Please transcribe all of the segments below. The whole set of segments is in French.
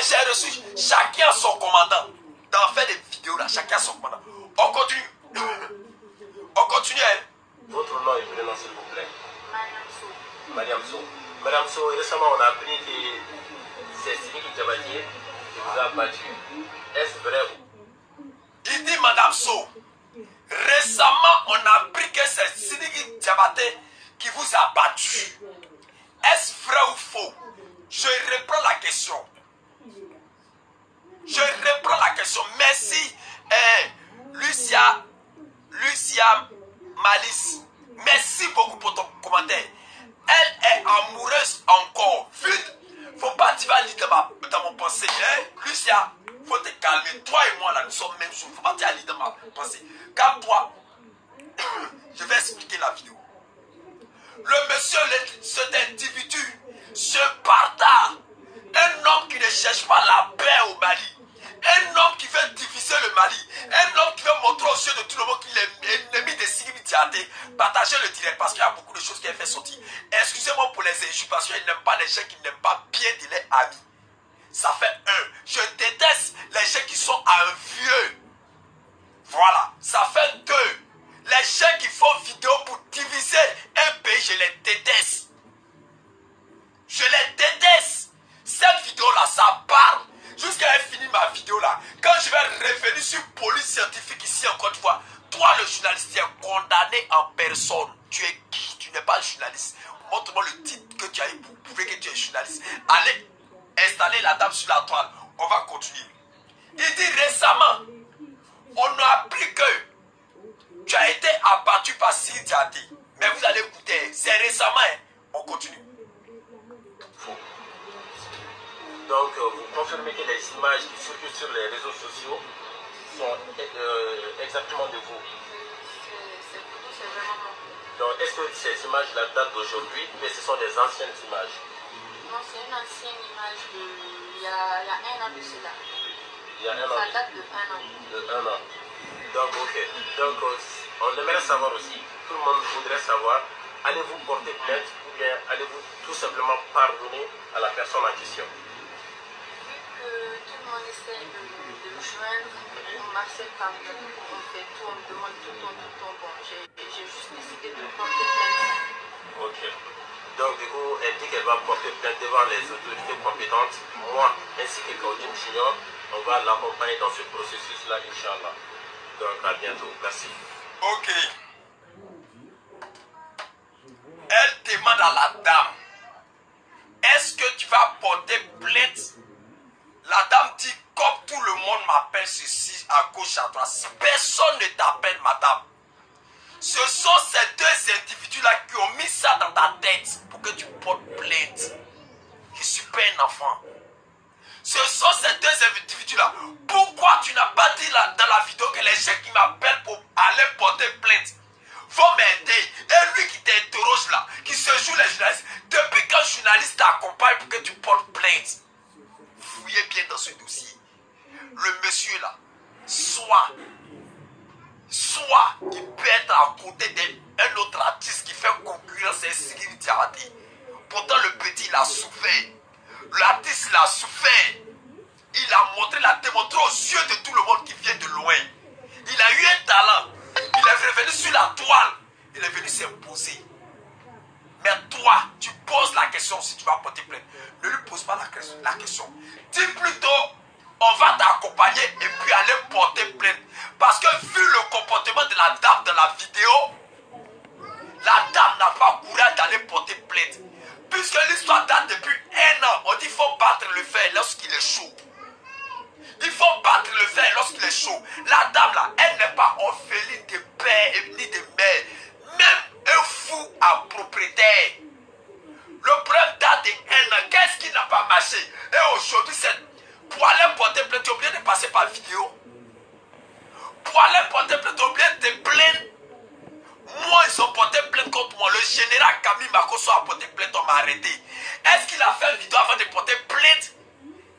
j'ai reçu chacun son commandant. Dans fait des vidéos là, chacun son commandant. On continue. On continue. Hein? Votre nom et prénom s'il vous plaît. Mariam Sow. Madame Sow, récemment on a appris que c'est Sidiki Diabaté qui vous a battu. Est-ce vrai? Il dit Madame Sow, récemment on a appris que c'est Sidiki Diabaté qui vous a battu. Est-ce vrai ou faux? Je reprends la question. Je reprends la question. Merci Lucia Malice. Merci beaucoup pour ton commentaire. Elle est amoureuse encore. Vite. Faut pas tu vas lire dans mon pensée. Hein? Lucia, faut te calmer. Toi et moi là, nous sommes même chose. Faut pas tu vas lire dans ma pensée. Calme-toi. Je vais expliquer la vidéo. Le monsieur, cet individu, ce bâtard, un homme qui ne cherche pas la paix au Mali, un homme qui veut diviser le Mali, un homme qui veut montrer aux yeux de tout le monde qu'il est ennemi de Sidiki Diabaté, partagez le direct parce qu'il y a beaucoup de choses qui ont fait sortir. Excusez-moi pour les injures parce qu'il n'aime pas les gens qui n'aiment pas bien de leurs amis. Ça fait un. Je déteste les gens qui sont envieux. Voilà, ça fait deux. Les gens qui font vidéo pour diviser un pays, je les déteste. Je les déteste. Cette vidéo-là, ça parle. Jusqu'à elle finir ma vidéo-là. Quand je vais revenir sur police scientifique ici encore une fois, toi le journaliste, tu es condamné en personne. Tu es qui? Tu n'es pas journaliste. Montre-moi le titre que tu as eu pour prouver que tu es journaliste. Allez, installer la dame sur la toile. On va continuer. Il dit récemment, on a appris que tu as été abattu par Sidiki Diabaté. Mais vous allez écouter, c'est récemment, hein? On continue. Faux. Donc, vous confirmez que les images qui circulent sur les réseaux sociaux sont exactement de vous. C'est vraiment moi. Donc, est-ce que ces images-là datent d'aujourd'hui, mais ce sont des anciennes images? Non, c'est une ancienne image il y a un an de cela. Il y a un an. Ça date de un an. De un an. Donc, ok. Donc, on aimerait savoir aussi, tout le monde voudrait savoir, allez-vous porter plainte ou bien allez-vous tout simplement pardonner à la personne en question? Vu que tout le monde essaie de me joindre, on m'accepte pas, on fait tout, on me demande tout le temps. Bon, j'ai juste décidé de porter plainte. Ok. Donc, du coup, elle dit qu'elle va porter plainte devant les autorités compétentes. Moi, ainsi que Claudine Junior, on va l'accompagner dans ce processus-là, Inch'Allah. Donc, à bientôt. Merci. Ok. Elle demande à la dame, est-ce que tu vas porter plainte? La dame dit, comme tout le monde m'appelle ceci à gauche, à droite, personne ne t'appelle madame. Ce sont ces deux individus-là qui ont mis ça dans ta tête pour que tu portes plainte. Je ne suis pas un enfant. Ce sont ces deux individus-là. Pourquoi tu n'as pas dit dans la vidéo que les gens qui m'appellent pour aller porter plainte vont m'aider? Et lui qui t'interroge là, qui se joue les journalistes, depuis qu'un journaliste t'accompagne pour que tu portes plainte, fouillez bien dans ce dossier. Le monsieur là, soit il peut être à côté d'un autre artiste qui fait concurrence à Sidiki Diabaté. Pourtant le petit il a souffert. L'artiste il a souffert. Il a montré, il a démontré aux yeux de tout le monde qui vient de loin. Il a eu un talent. Il est revenu sur la toile. Il est venu s'imposer. Mais toi, tu poses la question si tu vas porter plainte. Ne lui pose pas la question. Dis plutôt, on va t'accompagner et puis aller porter plainte. Parce que vu le comportement de la dame dans la vidéo, la dame n'a pas courage d'aller porter plainte. Puisque l'histoire date depuis un an, on dit qu'il faut battre le fer lorsqu'il est chaud. Il faut battre le fer lorsqu'il est chaud. La dame là, elle n'est pas orpheline de père ni de mère. Même un fou à propriétaire. Le problème date d'un an. Qu'est-ce qui n'a pas marché? Et aujourd'hui, pour aller porter plainte, tu es obligé de passer par vidéo. Pour aller porter plainte, tu es obligé de te plaindre. Moi, ils ont porté plainte contre moi. Le général Camille Makosso a porté plainte, on m'a arrêté. Est-ce qu'il a fait une vidéo avant de porter plainte?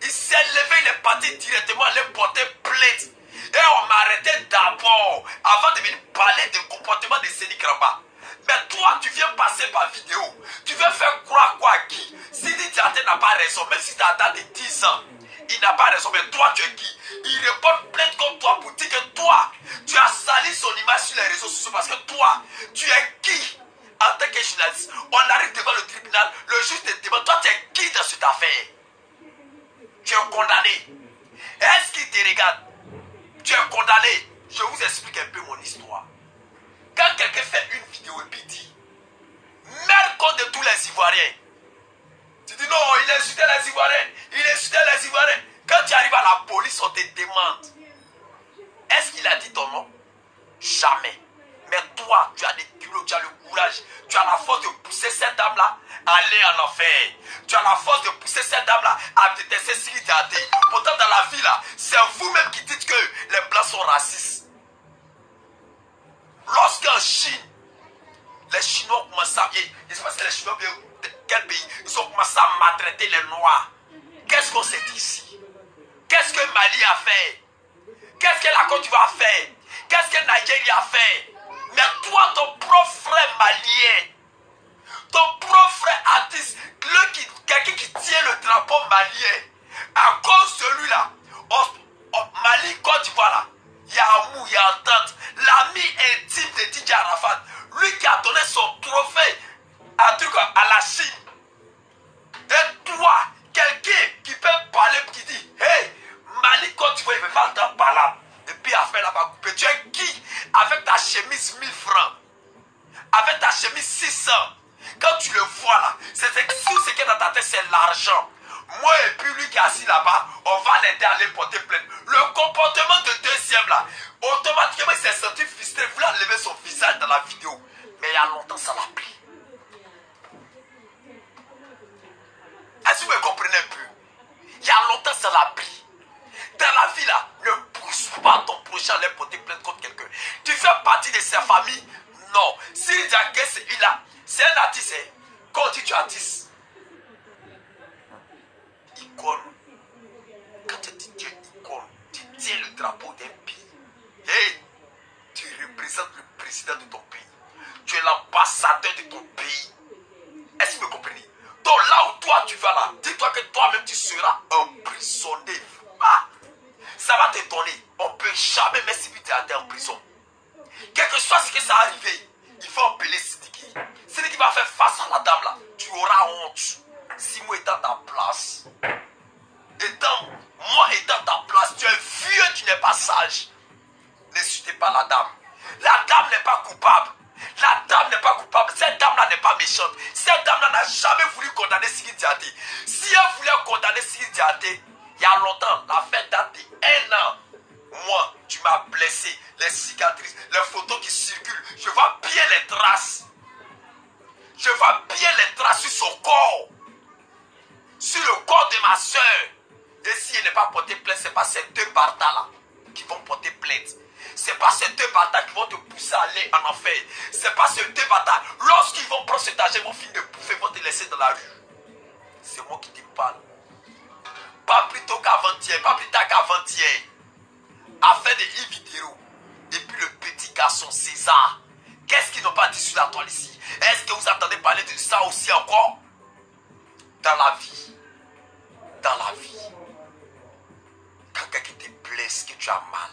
Il s'est levé, il est parti directement aller porter plainte. Et on m'a arrêté d'abord, avant de venir parler du comportement de Sidiki Diabaté. Mais toi, tu viens passer par vidéo. Tu veux faire croire quoi à qui? Sidiki Diabaté n'a pas raison, même si tu as date de 10 ans. Il n'a pas raison, mais toi, tu es qui? Il reporte plainte contre toi pour dire que toi, tu as sali son image sur les réseaux sociaux parce que toi, tu es qui? En tant que journaliste, on arrive devant le tribunal, le juge te demande, toi, tu es qui dans cette affaire? Tu es condamné. Est-ce qu'il te regarde? Tu es condamné. Je vous explique un peu mon histoire. Quand quelqu'un fait une vidéo et puis dit, merde contre de tous les Ivoiriens. Tu dis non, il insultait les Ivoiriens. Il insultait les Ivoiriens. Quand tu arrives à la police, on te demande, est-ce qu'il a dit ton nom? Jamais. Mais toi, tu as des kilos, tu as le courage, tu as la force de pousser cette dame-là à aller en enfer. Tu as la force de pousser cette dame-là à détester Sidi Diaté. Pourtant, dans la vie, là, c'est vous-même qui dites que les Blancs sont racistes. Lorsqu'en Chine, les Chinois commencent à... Je ne sais pas si les Chinois viennent de quel pays. Ils ont commencé à maltraiter les Noirs. Qu'est-ce qu'on s'est dit ici? Qu'est-ce que Mali a fait? Qu'est-ce que la Côte d'Ivoire a fait? Qu'est-ce que Nigeria a fait? Mais toi, ton propre frère malien, ton propre frère artiste, quelqu'un qui tient le drapeau malien, à cause de lui là, Mali, Côte d'Ivoire là, il y a amour, il y a entente. L'ami intime de DJ Arafat, lui qui a donné son trophée à la Chine. Et toi, quelqu'un qui peut parler, qui dit, hey, Mali, Côte d'Ivoire, il ne veut pas entendre parler. Et puis après là-bas coupé, tu es qui? Avec ta chemise 1000 francs, avec ta chemise 600. Quand tu le vois là, c'est tout ce qui est dans ta tête, c'est l'argent. Moi et puis lui qui est assis là-bas, on va l'aider à aller porter plainte. Le comportement de deuxième là, automatiquement il s'est senti frustré, il voulait enlever son visage dans la vidéo. Mais il y a longtemps ça l'a pris. Est-ce que vous me comprenez un peu? Il y a longtemps ça l'a pris. Dans la vie là, ne pousse pas ton prochain à aller porter plainte contre quelqu'un. Tu fais partie de sa famille? Non. Sidi Diaté, c'est un artiste. Quand on dit tu es artiste, icône. Quand tu dis tu es icône, tu tiens le drapeau d'un pays. Hey, tu représentes le président de ton pays. Tu es l'ambassadeur de ton pays. Est-ce que vous me comprenez? Donc là où toi tu vas là, dis-toi que toi-même tu seras emprisonné. Ah, ça va t'étonner. On ne peut jamais mettre Sidi Diaté en prison. Quel que soit ce qui s'est arrivé, il faut appeler Sidiki. Sidiki va faire face à la dame là. Tu auras honte. Si moi étant ta place, moi étant ta place, tu es vieux, tu n'es pas sage. N'insultez pas la dame. La dame n'est pas coupable. La dame n'est pas coupable. Cette dame-là n'est pas méchante. Cette dame-là n'a jamais voulu condamner Sidi Diaté. Si elle voulait condamner Sidi Diaté, il y a longtemps, l'affaire date d'1 an. Moi, tu m'as blessé. Les cicatrices, les photos qui circulent, je vois bien les traces. Je vois bien les traces sur son corps. Sur le corps de ma soeur. Et si elle n'est pas portée plainte, ce n'est pas ces deux bâtards là qui vont porter plainte. Ce n'est pas ces deux bâtards qui vont te pousser à aller en enfer. Ce n'est pas ces deux bâtards. Lorsqu'ils vont prendre cet argent, ils vont finir de bouffer, ils vont te laisser dans la rue. C'est moi qui te parle. Pas plus tôt qu'avant-hier, pas plus tard qu'avant-hier. Affaire de Yves Vidéo. Et puis le petit garçon César. Qu'est-ce qu'ils n'ont pas dit sur la toile ici? Est-ce que vous attendez parler de ça aussi encore? Dans la vie. Dans la vie. Quand quelqu'un te blesse, que tu as mal,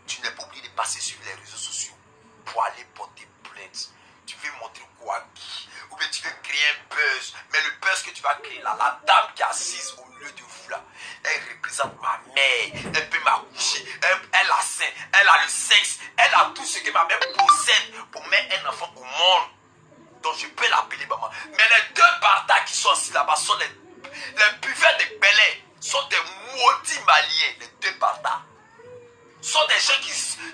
tu n'es pas obligé de passer sur les réseaux sociaux pour aller porter plainte. Tu veux montrer quoi? Ou bien tu veux créer un buzz. Mais le buzz que tu vas créer là, la dame qui est assise au milieu de vous là, elle représente ma mère. Elle peut m'accoucher. Elle a sein. Elle a le sexe. Elle a tout ce que ma mère possède pour mettre un enfant au monde. Donc je peux l'appeler maman. Mais les deux bâtards qui sont assis là-bas sont les buveurs de Belay. Sont des maudits maliens. Les deux bâtards. Sont des gens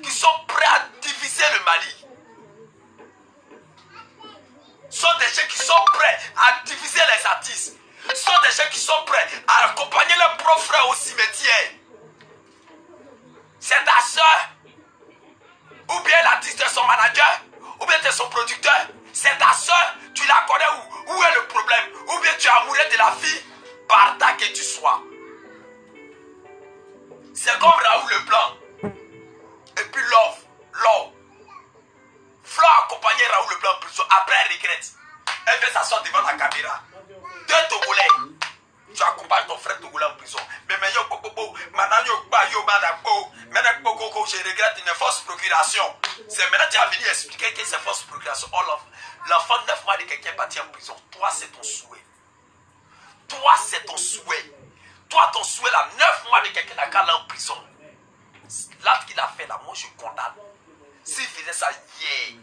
qui sont prêts à diviser le Mali. Sont des gens qui sont prêts à diviser les artistes. Sont des gens qui sont prêts à accompagner leurs propres frères au cimetière. C'est ta soeur. Ou bien l'artiste est son manager. Ou bien tu es son producteur. C'est ta soeur. Tu la connais où? Où est le problème? Ou bien tu es amoureux de la fille. Parta que tu sois. C'est comme Raoul Leblanc. Et puis Love. Flo a accompagné Raoul Leblanc en prison. Après, elle regrette. Elle fait s'asseoir devant la caméra. Deux Togolais. Tu accompagnes ton frère Togolais en prison. Mais maintenant, je regrette une fausse procuration. C'est maintenant que tu as venu expliquer que c'est fausse procuration. Oh, l'enfant 9 mois de quelqu'un est parti en prison. Toi, c'est ton souhait. Toi, c'est ton souhait. Toi, ton souhait, là, 9 mois de quelqu'un n'a qu'à aller en prison. L'acte qu'il a fait, là, moi, je condamne. S'il faisait ça hier,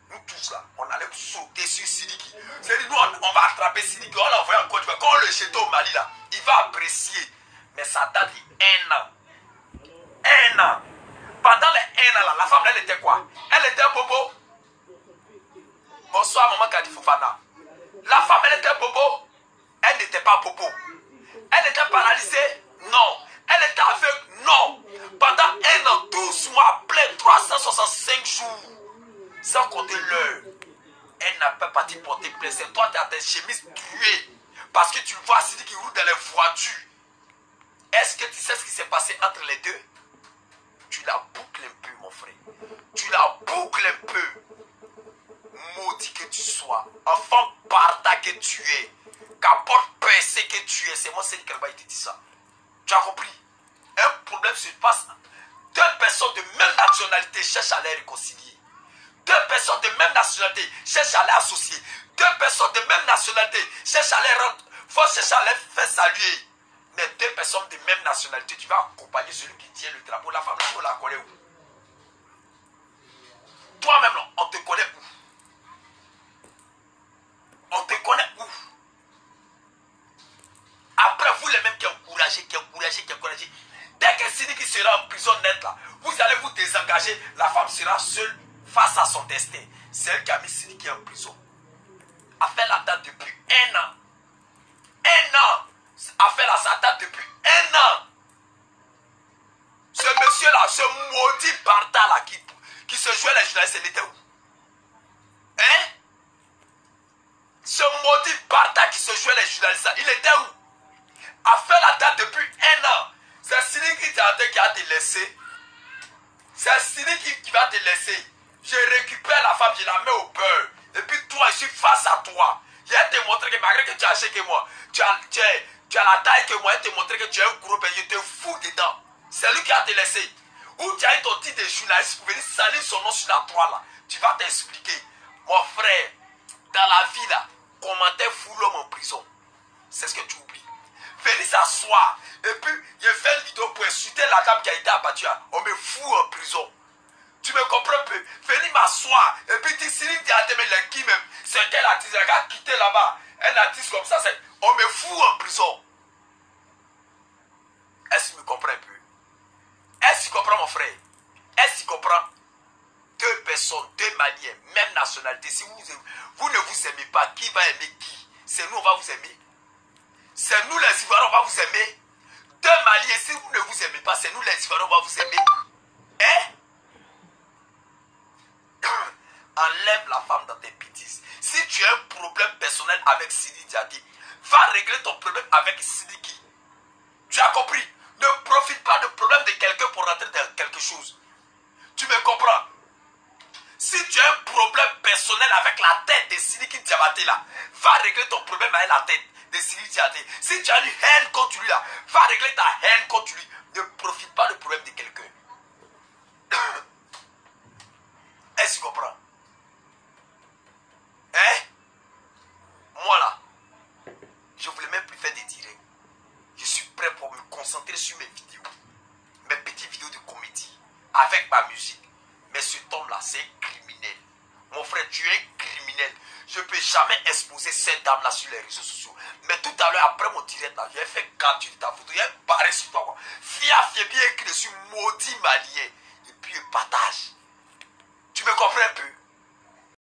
nous tous, là, on allait sauter sur Sidiki. C'est-à-dire, nous, on va attraper Sidiki, on l'a envoyé en Côte d'Ivoire. Quand on le jette au Mali, là, il va apprécier. Mais ça date d'1 an. 1 an. Pendant les 1 an, là, la femme, elle était quoi? Elle était bobo. Bonsoir, maman Kadi Fofana. La femme, elle était bobo. Elle n'était pas bobo. Elle était paralysée? Non. Elle était aveugle? Non. Pendant 1 an, 12 mois, plein 365 jours. Sans compter l'heure. Elle n'a pas parti porter plaisir. C'est toi, tu as des chemises tuées. Parce que tu vois Sidi qui roule dans les voitures. Est-ce que tu sais ce qui s'est passé entre les deux? Tu la boucles un peu, mon frère. Tu la boucles un peu. Maudit que tu sois. Enfant parta que tu es. Capote percé que tu es. C'est moi, c'est Nicaragua qui te dit ça. Tu as compris? Un problème se passe. 2 personnes de même nationalité cherchent à les réconcilier. 2 personnes de même nationalité cherchent à les associer. 2 personnes de même nationalité cherchent à les rendre. Faut chercher à les faire saluer. Mais 2 personnes de même nationalité, tu vas accompagner celui qui tient le drapeau. La femme, là, on la connaît où? Toi-même, on te connaît où? On te connaît où? Après, vous les mêmes qui encouragez. Dès que Sidiki sera en prison nette, là, vous allez vous désengager. La femme sera seule face à son destin. C'est elle qui a mis Sidiki en prison. A fait la date depuis 1 an. 1 an. A fait la sa date depuis 1 an. Ce monsieur-là, ce maudit Barta là qui se jouait les journalistes, il était où? Hein? Ce maudit Barta qui se jouait les journalistes, il était où? A fait la date depuis 1 an. C'est Sidiki qui a te laissé. C'est Sidiki qui va te laisser. Je récupère la femme, je la mets au beurre. Et puis toi, je suis face à toi. Je vais te montrer que malgré que tu as acheté que moi, tu as la taille que moi, je vais te montrer que tu es un gros pays, je te fous dedans. C'est lui qui a te laissé. Ou tu as eu ton titre de journaliste pour venir salir son nom sur la toile là. Tu vas t'expliquer. Mon frère, dans la vie là, commentaire fou l'homme en prison. C'est ce que tu oublies. Venez s'asseoir. Et puis, je fais une vidéo pour insulter la dame qui a été abattue. On me fout en prison. Tu me comprends un peu? Venez m'asseoir. Et puis, tu sais, qui même. C'est quel artiste? Elle a quitté là-bas. Un artiste comme ça, on me fout en prison. Est-ce que tu me comprends un peu? Est-ce que tu comprends, mon frère? Est-ce que tu comprends? 2 personnes, 2 Maliens, même nationalité. Si vous ne vous aimez pas, qui va aimer qui? C'est nous, on va vous aimer. C'est nous les Ivoiriens, on va vous aimer. 2 Maliens, si vous ne vous aimez pas, c'est nous les Ivoiriens, on va vous aimer. Hein? Enlève la femme dans tes bêtises. Si tu as un problème personnel avec Sidi Diaby, va régler ton problème avec Sidiki. Tu as compris? Ne profite pas de problème de quelqu'un pour rentrer dans quelque chose. Tu me comprends? Si tu as un problème personnel avec la tête de Sidiki Diabaté là, va régler ton problème avec la tête de Sidiki Diabaté. Si tu as une haine contre lui là, va régler ta haine contre lui. Ne profite pas du problème de quelqu'un. Est-ce que tu comprends? Hein? Moi là, je ne voulais même plus faire des directs. Je suis prêt pour me concentrer sur mes vidéos. Mes petites vidéos de comédie. Avec ma musique. Mais cet homme là, c'est un criminel. Mon frère, tu es un criminel. Je ne peux jamais exposer cette dame là sur les réseaux sociaux. Mais tout à l'heure, après mon direct là, j'ai fait capture de ta photo. J'ai barré sur toi. Fia, bien écrit dessus, maudit malien. Et puis, je partage. Tu me comprends un peu?